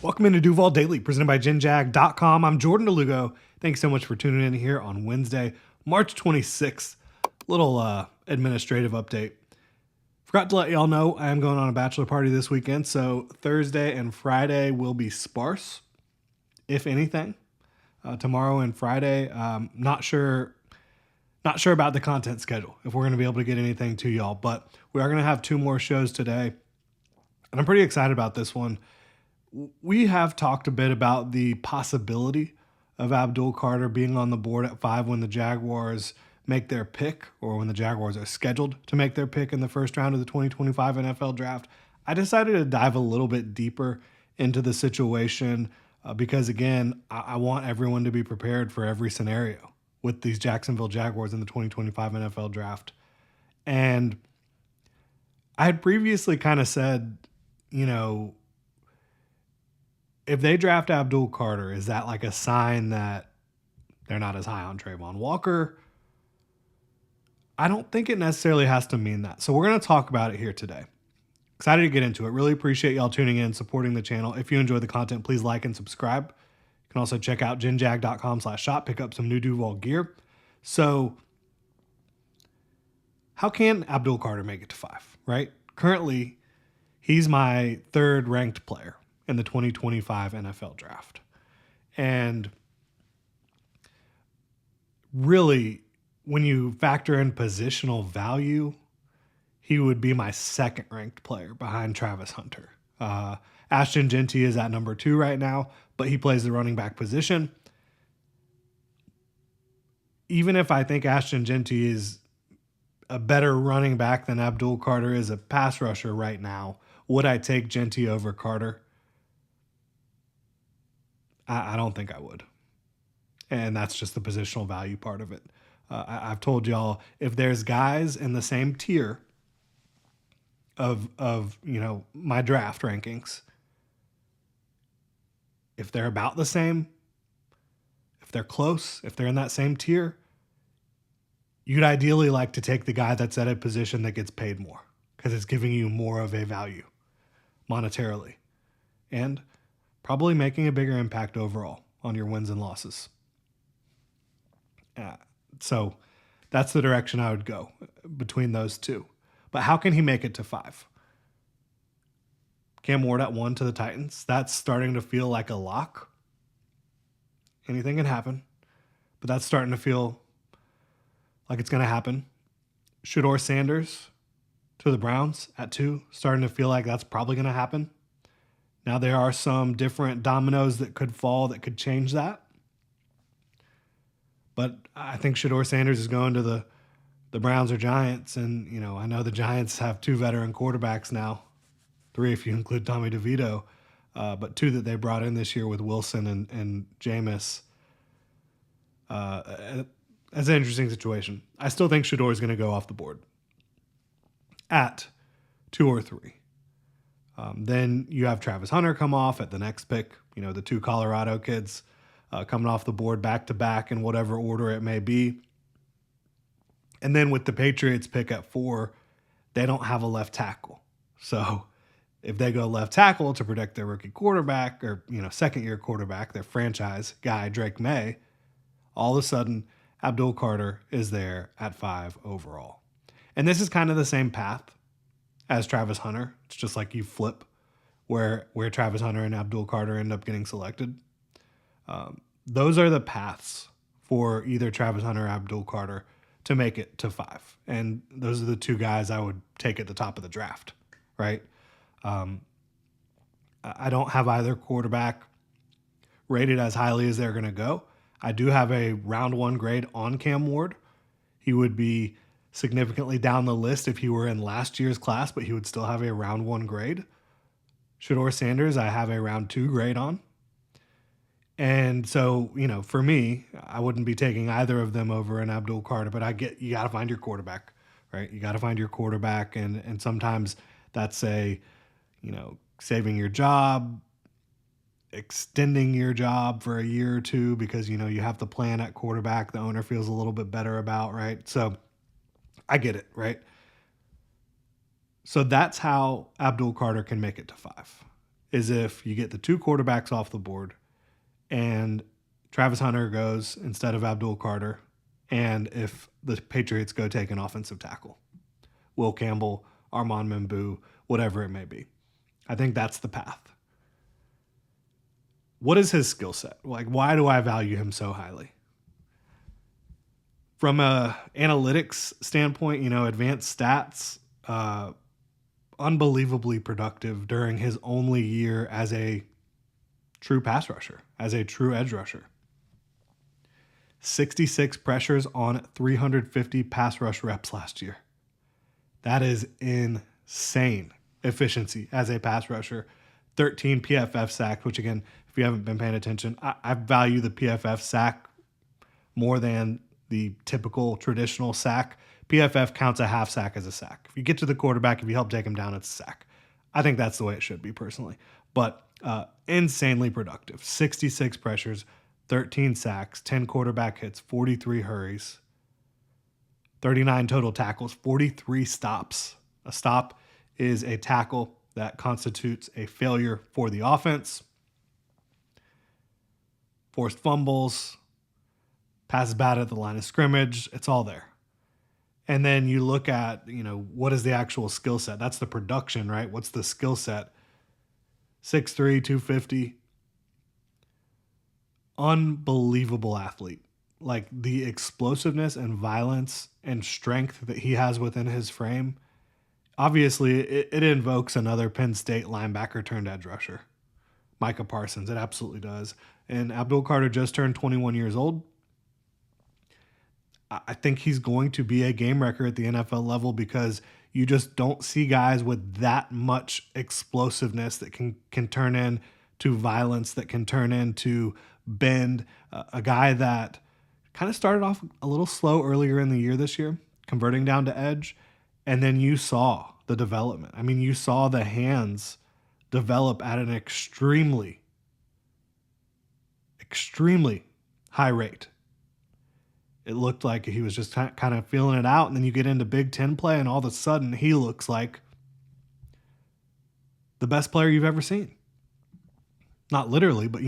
Welcome into Duval Daily, presented by GenJag.com. I'm Jordan DeLugo. Thanks so much for tuning in here on Wednesday, March 26th. Little administrative update. Forgot to let y'all know I am going on a bachelor party this weekend, so Thursday and Friday will be sparse, if anything. Tomorrow and Friday, not sure about the content schedule, if we're going to be able to get anything to y'all, but we are going to have 2 more shows today, and I'm pretty excited about this one. We have talked a bit about the possibility of Abdul Carter being on the board at 5 when the Jaguars make their pick, or when the Jaguars are scheduled to make their pick in the first round of the 2025 NFL draft. I decided to dive a little bit deeper into the situation because, again, I want everyone to be prepared for every scenario with these Jacksonville Jaguars in the 2025 NFL draft. And I had previously kind of said, if they draft Abdul Carter, is that like a sign that they're not as high on Trayvon Walker? I don't think it necessarily has to mean that. So we're going to talk about it here today. Excited to get into it. Really appreciate y'all tuning in, supporting the channel. If you enjoy the content, please like and subscribe. You can also check out genjag.com/shop, pick up some new Duval gear. So how can Abdul Carter make it to 5, right? Currently, he's my 3rd ranked player in the 2025 NFL draft. And really, when you factor in positional value, he would be my 2nd ranked player behind Travis Hunter. Ashton Jeanty is at number 2 right now, but he plays the running back position. Even if I think Ashton Jeanty is a better running back than Abdul Carter is a pass rusher right now, would I take Jeanty over Carter? I don't think I would. And that's just the positional value part of it. I've told y'all, if there's guys in the same tier of my draft rankings, if they're about the same, if they're close, if they're in that same tier, you'd ideally like to take the guy that's at a position that gets paid more because it's giving you more of a value monetarily and probably making a bigger impact overall on your wins and losses. So that's the direction I would go between those two. But how can he make it to 5? Cam Ward at 1 to the Titans. That's starting to feel like a lock. Anything can happen, but that's starting to feel like it's going to happen. Shedeur Sanders to the Browns at 2, starting to feel like that's probably going to happen. Now, there are some different dominoes that could fall that could change that. But I think Shedeur Sanders is going to the Browns or Giants. And, I know the Giants have 2 veteran quarterbacks now, 3 if you include Tommy DeVito, but 2 that they brought in this year with Wilson and Jameis. That's an interesting situation. I still think Shedeur is going to go off the board at 2 or 3. Then you have Travis Hunter come off at the next pick, the 2 Colorado kids coming off the board back to back in whatever order it may be. And then with the Patriots pick at 4, they don't have a left tackle. So if they go left tackle to protect their rookie quarterback or, 2nd-year quarterback, their franchise guy, Drake May, all of a sudden Abdul Carter is there at 5 overall. And this is kind of the same path as Travis Hunter. It's just like you flip where Travis Hunter and Abdul Carter end up getting selected. Those are the paths for either Travis Hunter or Abdul Carter to make it to 5. And those are the 2 guys I would take at the top of the draft, right? I don't have either quarterback rated as highly as they're going to go. I do have a round 1 grade on Cam Ward. He would be significantly down the list if he were in last year's class, but he would still have a round 1 grade. Shedeur Sanders, I have a round 2 grade on. And so, for me, I wouldn't be taking either of them over an Abdul Carter, but you got to find your quarterback, right? You got to find your quarterback. And sometimes that's saving your job, extending your job for a year or 2 because, you have the plan at quarterback the owner feels a little bit better about, right? So I get it, right? So that's how Abdul Carter can make it to 5. is if you get the two quarterbacks off the board and Travis Hunter goes instead of Abdul Carter, and if the Patriots go take an offensive tackle. Will Campbell, Armand Membu, whatever it may be. I think that's the path. What is his skill set? Like, why do I value him so highly? From a analytics standpoint, advanced stats, unbelievably productive during his only year as a true pass rusher, as a true edge rusher. 66 pressures on 350 pass rush reps last year. That is insane efficiency as a pass rusher. 13 PFF sacks, which again, if you haven't been paying attention, I value the PFF sack more than the typical traditional sack. PFF counts a half sack as a sack. If you get to the quarterback, if you help take him down, it's a sack. I think that's the way it should be personally. But insanely productive. 66 pressures, 13 sacks, 10 quarterback hits, 43 hurries, 39 total tackles, 43 stops. A stop is a tackle that constitutes a failure for the offense. Forced fumbles, passes bad at the line of scrimmage, it's all there. And then you look at, what is the actual skill set? That's the production, right? What's the skill set? 6'3", 250. Unbelievable athlete. Like the explosiveness and violence and strength that he has within his frame, obviously it invokes another Penn State linebacker turned edge rusher, Micah Parsons. It absolutely does. And Abdul Carter just turned 21 years old. I think he's going to be a game wrecker at the NFL level because you just don't see guys with that much explosiveness that can turn into violence, that can turn into bend. A guy that kind of started off a little slow earlier in the year this year, converting down to edge, and then you saw the development. I mean, you saw the hands develop at an extremely high rate. It looked like he was just kind of feeling it out, and then you get into Big Ten play, and all of a sudden he looks like the best player you've ever seen. Not literally, but,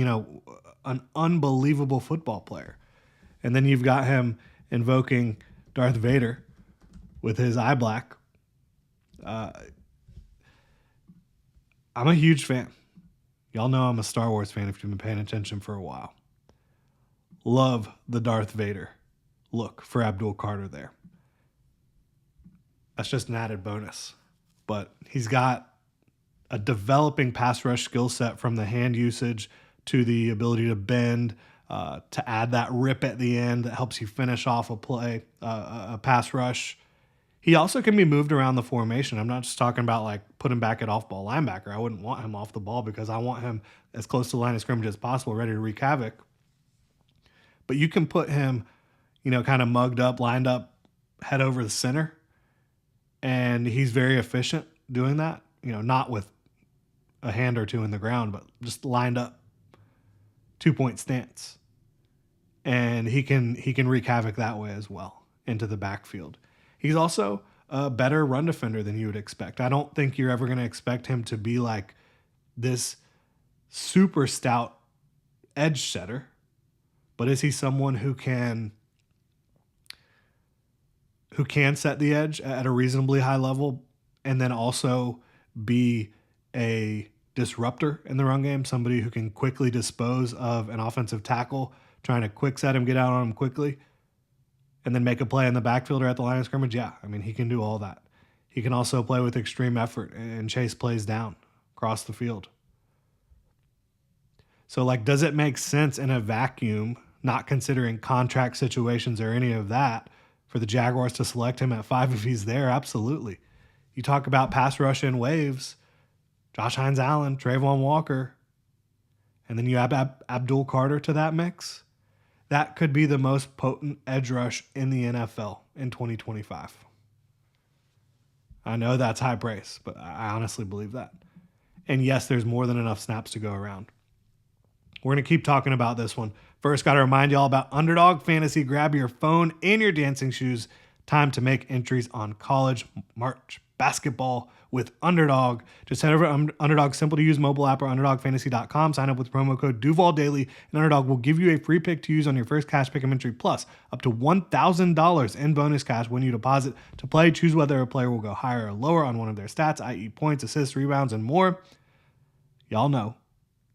an unbelievable football player. And then you've got him invoking Darth Vader with his eye black. I'm a huge fan. Y'all know I'm a Star Wars fan if you've been paying attention for a while. Love the Darth Vader look for Abdul Carter there. That's just an added bonus. But he's got a developing pass rush skill set from the hand usage to the ability to bend, to add that rip at the end that helps you finish off a play, a pass rush. He also can be moved around the formation. I'm not just talking about like put him back at off-ball linebacker. I wouldn't want him off the ball because I want him as close to the line of scrimmage as possible, ready to wreak havoc. But you can put him, kind of mugged up, lined up, head over the center, and he's very efficient doing that. Not with a hand or two in the ground, but just lined up, 2-point stance. And he can wreak havoc that way as well into the backfield. He's also a better run defender than you would expect. I don't think you're ever going to expect him to be like this super stout edge setter, but is he someone who can set the edge at a reasonably high level and then also be a disruptor in the run game, somebody who can quickly dispose of an offensive tackle, trying to quick set him, get out on him quickly, and then make a play in the backfield or at the line of scrimmage? Yeah, I mean, he can do all that. He can also play with extreme effort and chase plays down across the field. So, does it make sense in a vacuum, not considering contract situations or any of that, for the Jaguars to select him at 5 if he's there? Absolutely. You talk about pass rush in waves, Josh Hines-Allen, Trayvon Walker, and then you add Abdul Carter to that mix. That could be the most potent edge rush in the NFL in 2025. I know that's high praise, but I honestly believe that. And yes, there's more than enough snaps to go around. We're going to keep talking about this one. First, got to remind you all about Underdog Fantasy. Grab your phone and your dancing shoes. time to make entries on college March basketball with Underdog. Just head over to Underdog's simple-to-use mobile app or UnderdogFantasy.com. Sign up with promo code DuvalDaily, and Underdog will give you a free pick to use on your first cash pick entry, plus up to $1,000 in bonus cash when you deposit. To play, choose whether a player will go higher or lower on one of their stats, i.e. points, assists, rebounds, and more. Y'all know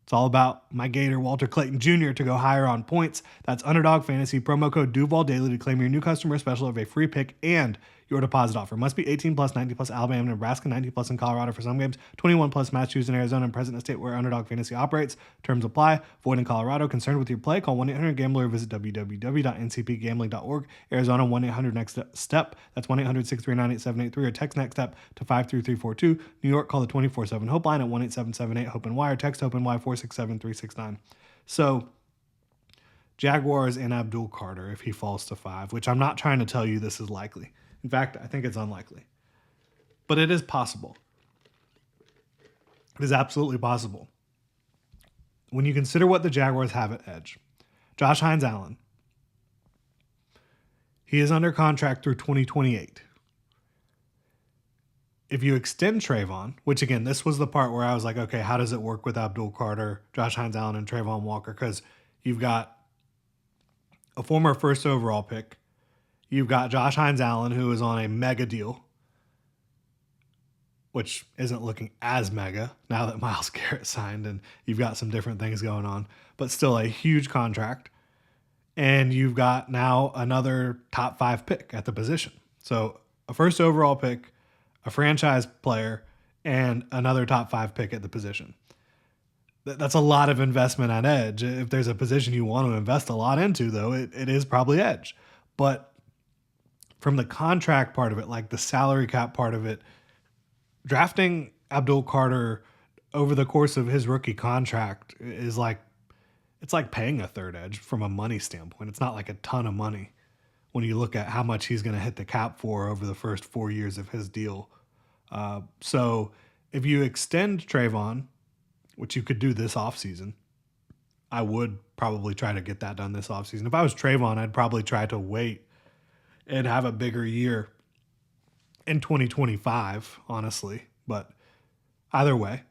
it's all about my Gator, Walter Clayton Jr., to go higher on points. That's Underdog Fantasy, promo code DuvalDaily to claim your new customer special of a free pick and your deposit offer. Must be 18 plus, 90 plus, Alabama, Nebraska, 90 plus in Colorado for some games, 21 plus, Massachusetts and Arizona, and present in a state where Underdog Fantasy operates. Terms apply. Void in Colorado. Concerned with your play? Call 1-800-GAMBLER or visit www.ncpgambling.org. Arizona, 1-800-NEXT-STEP. That's 1-800-639-8783 or text NEXT STEP to 53342. New York, call the 24/7 Hope line at 1-877-8-HOPE-NY or text HOPE-NY 467-369. So, Jaguars and Abdul Carter, if he falls to 5, which I'm not trying to tell you this is likely. In fact, I think it's unlikely. But it is possible. It is absolutely possible. When you consider what the Jaguars have at edge, Josh Hines-Allen, he is under contract through 2028. If you extend Trayvon, which again, this was the part where I was like, okay, how does it work with Abdul Carter, Josh Hines-Allen, and Trayvon Walker? Because you've got a former first overall pick. You've got Josh Hines-Allen, who is on a mega deal, which isn't looking as mega now that Myles Garrett signed, and you've got some different things going on, but still a huge contract. And you've got now another top 5 pick at the position. So a first overall pick, a franchise player, and another top 5 pick at the position. That's a lot of investment at edge. If there's a position you want to invest a lot into, though, it is probably edge. But from the contract part of it, like the salary cap part of it, drafting Abdul Carter over the course of his rookie contract is like, it's like paying a third edge from a money standpoint. It's not like a ton of money when you look at how much he's going to hit the cap for over the first 4 years of his deal. So if you extend Trayvon, which you could do this offseason, I would probably try to get that done this offseason. If I was Trayvon, I'd probably try to wait and have a bigger year in 2025, honestly. But either way,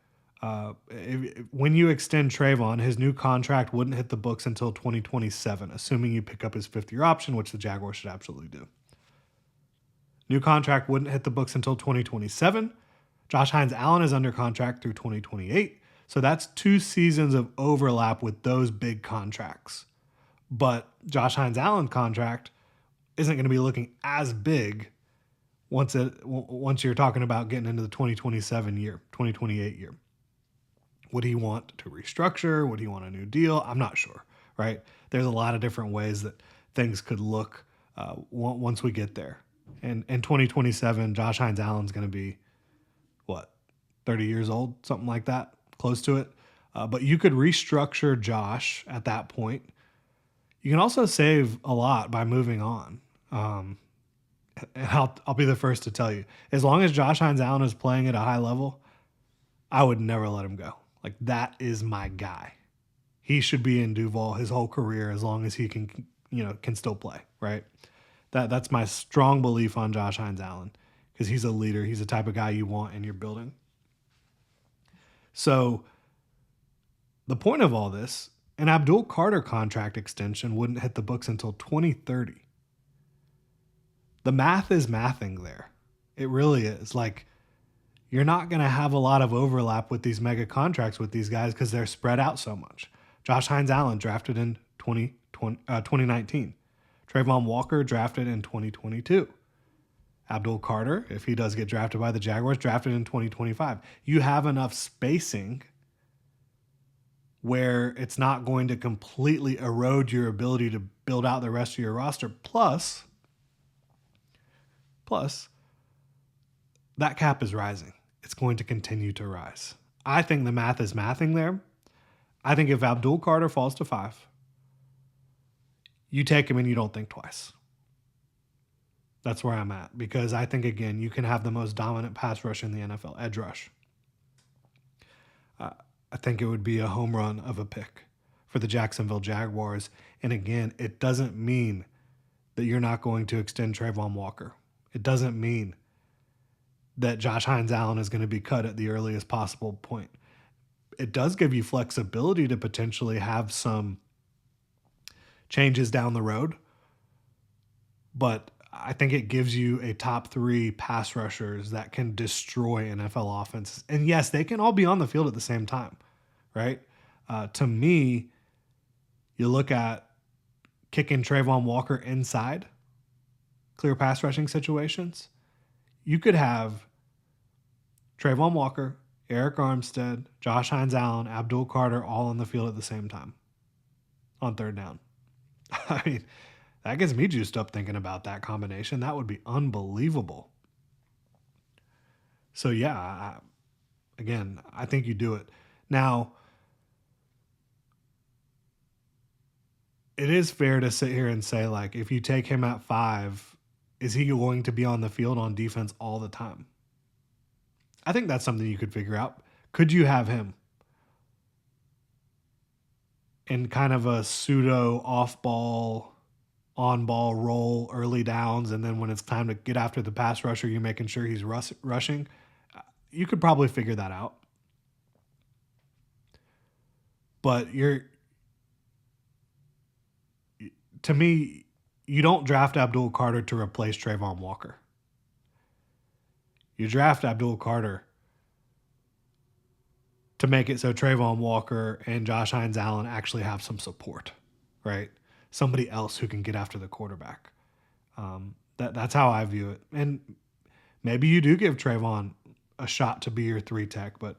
when you extend Trayvon, his new contract wouldn't hit the books until 2027, assuming you pick up his 5th-year option, which the Jaguars should absolutely do. New contract wouldn't hit the books until 2027. Josh Hines-Allen is under contract through 2028. So that's 2 seasons of overlap with those big contracts. But Josh Hines-Allen contract isn't going to be looking as big once you're talking about getting into the 2027 year, 2028 year. Would he want to restructure? Would he want a new deal? I'm not sure, right? There's a lot of different ways that things could look once we get there. And in 2027, Josh Hines-Allen's going to be, 30 years old, something like that, close to it. But you could restructure Josh at that point. You can also save a lot by moving on. And I'll be the first to tell you, as long as Josh Hines-Allen is playing at a high level, I would never let him go. Like, that is my guy. He should be in Duval his whole career as long as he can still play, right? That's my strong belief on Josh Hines-Allen, because he's a leader. He's the type of guy you want in your building. So the point of all this, an Abdul Carter contract extension wouldn't hit the books until 2030. The math is mathing there. It really is. Like, you're not going to have a lot of overlap with these mega contracts with these guys because they're spread out so much. Josh Hines-Allen drafted in 2019. Trayvon Walker drafted in 2022. Abdul Carter, if he does get drafted by the Jaguars, drafted in 2025. You have enough spacing where it's not going to completely erode your ability to build out the rest of your roster. Plus, that cap is rising. It's going to continue to rise. I think the math is mathing there. I think if Abdul Carter falls to 5, you take him and you don't think twice. That's where I'm at, because I think, again, you can have the most dominant pass rush in the NFL, edge rush. I think it would be a home run of a pick for the Jacksonville Jaguars. And again, it doesn't mean that you're not going to extend Trayvon Walker. It doesn't mean that Josh Hines Allen is going to be cut at the earliest possible point. It does give you flexibility to potentially have some changes down the road, but I think it gives you a top 3 pass rushers that can destroy NFL offenses. And yes, they can all be on the field at the same time, right? To me, you look at kicking Trayvon Walker inside clear pass rushing situations. You could have Trayvon Walker, Eric Armstead, Josh Hines Allen, Abdul Carter all on the field at the same time on third down. I mean, that gets me juiced up thinking about that combination. That would be unbelievable. So, yeah, I think you do it. Now, it is fair to sit here and say, like, if you take him at 5, is he going to be on the field on defense all the time? I think that's something you could figure out. Could you have him in kind of a pseudo off-ball, on-ball role early downs, and then when it's time to get after the pass rusher, you're making sure he's rushing? You could probably figure that out. But to me, you don't draft Abdul Carter to replace Trayvon Walker. You draft Abdul Carter to make it so Trayvon Walker and Josh Hines Allen actually have some support, right? Somebody else who can get after the quarterback. That's how I view it. And maybe you do give Trayvon a shot to be your 3 tech, but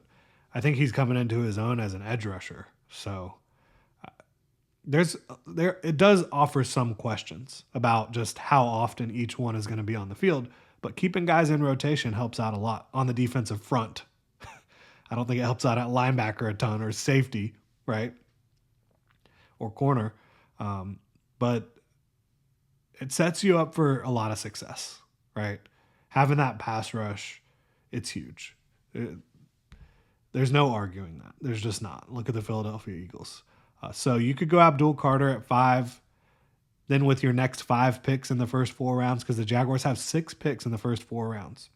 I think he's coming into his own as an edge rusher. So it does offer some questions about just how often each one is going to be on the field, but keeping guys in rotation helps out a lot on the defensive front. I don't think it helps out at linebacker a ton or safety, right? Or corner. But it sets you up for a lot of success, right? Having that pass rush, it's huge. There's no arguing that. There's just not. Look at the Philadelphia Eagles. So you could go Abdul Carter at 5, then with your next 5 picks in the first 4 rounds, because the Jaguars have 6 picks in the first 4 rounds.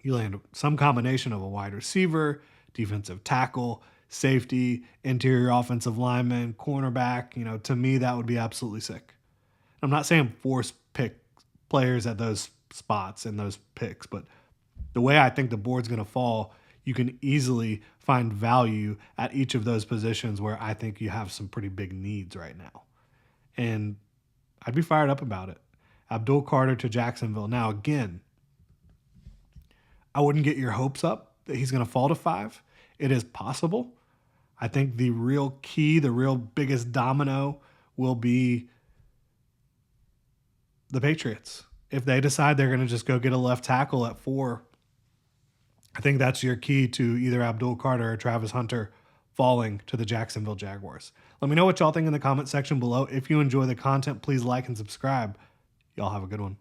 You land some combination of a wide receiver, defensive tackle, safety, interior offensive lineman, cornerback. To me, that would be absolutely sick. I'm not saying force pick players at those spots and those picks, but the way I think the board's going to fall, you can easily find value at each of those positions where I think you have some pretty big needs right now. And I'd be fired up about it. Abdul Carter to Jacksonville. Now, again, I wouldn't get your hopes up that he's going to fall to 5. It is possible. I think the real key, the real biggest domino will be the Patriots. If they decide they're going to just go get a left tackle at 4, I think that's your key to either Abdul Carter or Travis Hunter falling to the Jacksonville Jaguars. Let me know what y'all think in the comment section below. If you enjoy the content, please like and subscribe. Y'all have a good one.